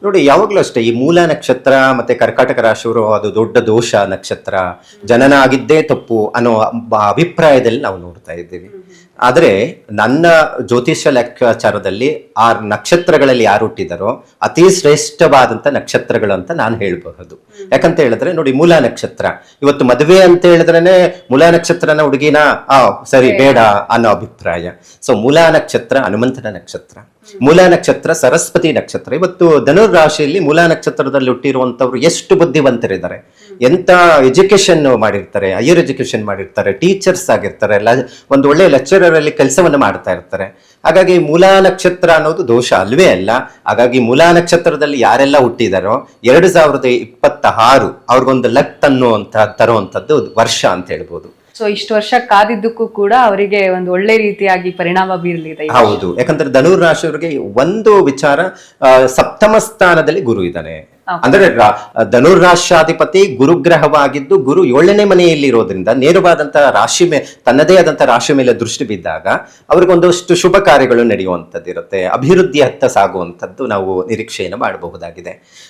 ನೋಡಿ ಯಾವಾಗಲೂ ಅಷ್ಟೇ ಈ ಮೂಲ ನಕ್ಷತ್ರ ಮತ್ತೆ ಕರ್ಕಾಟಕ ರಾಶಿಯವರು ಅದು ದೊಡ್ಡ ದೋಷ ನಕ್ಷತ್ರ, ಜನನ ಆಗಿದ್ದೇ ತಪ್ಪು ಅನ್ನೋ ಅಭಿಪ್ರಾಯದಲ್ಲಿ ನಾವು ನೋಡ್ತಾ ಇದ್ದೀವಿ. ಆದರೆ ನನ್ನ ಜ್ಯೋತಿಷ್ಯ ಲೆಕ್ಕಾಚಾರದಲ್ಲಿ ಆ ನಕ್ಷತ್ರಗಳಲ್ಲಿ ಯಾರು ಹುಟ್ಟಿದಾರೋ ಅತಿ ಶ್ರೇಷ್ಠವಾದಂಥ ನಕ್ಷತ್ರಗಳು ಅಂತ ನಾನು ಹೇಳಬಹುದು. ಯಾಕಂತ ಹೇಳಿದ್ರೆ ನೋಡಿ, ಮೂಲ ನಕ್ಷತ್ರ ಇವತ್ತು ಮದುವೆ ಅಂತ ಹೇಳಿದ್ರೇನೆ ಮೂಲ ನಕ್ಷತ್ರನ ಹುಡುಗಿನ ಸರಿ ಬೇಡ ಅನ್ನೋ ಅಭಿಪ್ರಾಯ. ಸೊ ಮೂಲ ನಕ್ಷತ್ರ ಹನುಮಂತನ ನಕ್ಷತ್ರ, ಮೂಲ ನಕ್ಷತ್ರ ಸರಸ್ವತಿ ನಕ್ಷತ್ರ. ಇವತ್ತು ಧನುರ್ ರಾಶಿಯಲ್ಲಿ ಮೂಲ ನಕ್ಷತ್ರದಲ್ಲಿ ಹುಟ್ಟಿರುವಂತವ್ರು ಎಷ್ಟು ಬುದ್ಧಿವಂತರಿದ್ದಾರೆ, ಎಂತ ಎಜುಕೇಶನ್ ಮಾಡಿರ್ತಾರೆ, ಹೈಯರ್ ಎಜುಕೇಶನ್ ಮಾಡಿರ್ತಾರೆ, ಟೀಚರ್ಸ್ ಆಗಿರ್ತಾರೆ, ಒಂದು ಒಳ್ಳೆ ಲೆಕ್ಚರರ್ ಅಲ್ಲಿ ಕೆಲಸವನ್ನು ಮಾಡ್ತಾ ಇರ್ತಾರೆ. ಹಾಗಾಗಿ ಮೂಲ ನಕ್ಷತ್ರ ಅನ್ನೋದು ದೋಷ ಅಲ್ವೇ ಅಲ್ಲ. ಹಾಗಾಗಿ ಮೂಲ ನಕ್ಷತ್ರದಲ್ಲಿ ಯಾರೆಲ್ಲ ಹುಟ್ಟಿದಾರೋ 2026 ಅವ್ರಿಗೊಂದು ಲಕ್ ತರುವಂತದ್ದು ವರ್ಷ ಅಂತ ಹೇಳ್ಬೋದು. ಸೊ ಇಷ್ಟು ವರ್ಷ ಕಾದಿದ್ದಕ್ಕೂ ಕೂಡ ಅವರಿಗೆ ಒಂದು ಒಳ್ಳೆ ರೀತಿಯಾಗಿ ಪರಿಣಾಮ ಬೀರಲಿದೆ. ಹೌದು, ಯಾಕಂದ್ರೆ ಧನುರ್ ರಾಶಿಯವರಿಗೆ ಒಂದು ವಿಚಾರ, ಸಪ್ತಮ ಸ್ಥಾನದಲ್ಲಿ ಗುರು ಇದ್ದಾನೆ. ಅಂದ್ರೆ ಧನುರ್ ರಾಶ್ಯಾಧಿಪತಿ ಗುರುಗ್ರಹವಾಗಿದ್ದು, ಗುರು 7ನೇ ಮನೆಯಲ್ಲಿ ಇರೋದ್ರಿಂದ ನೇರವಾದಂತಹ ರಾಶಿ ತನ್ನದೇ ಆದಂತಹ ರಾಶಿ ಮೇಲೆ ದೃಷ್ಟಿ ಬಿದ್ದಾಗ ಅವ್ರಿಗೊಂದಷ್ಟು ಶುಭ ಕಾರ್ಯಗಳು ನಡೆಯುವಂಥದ್ದು ಇರುತ್ತೆ, ಅಭಿವೃದ್ಧಿ ಹತ್ತ ಸಾಗುವಂಥದ್ದು ನಾವು ನಿರೀಕ್ಷೆಯನ್ನು ಮಾಡಬಹುದಾಗಿದೆ.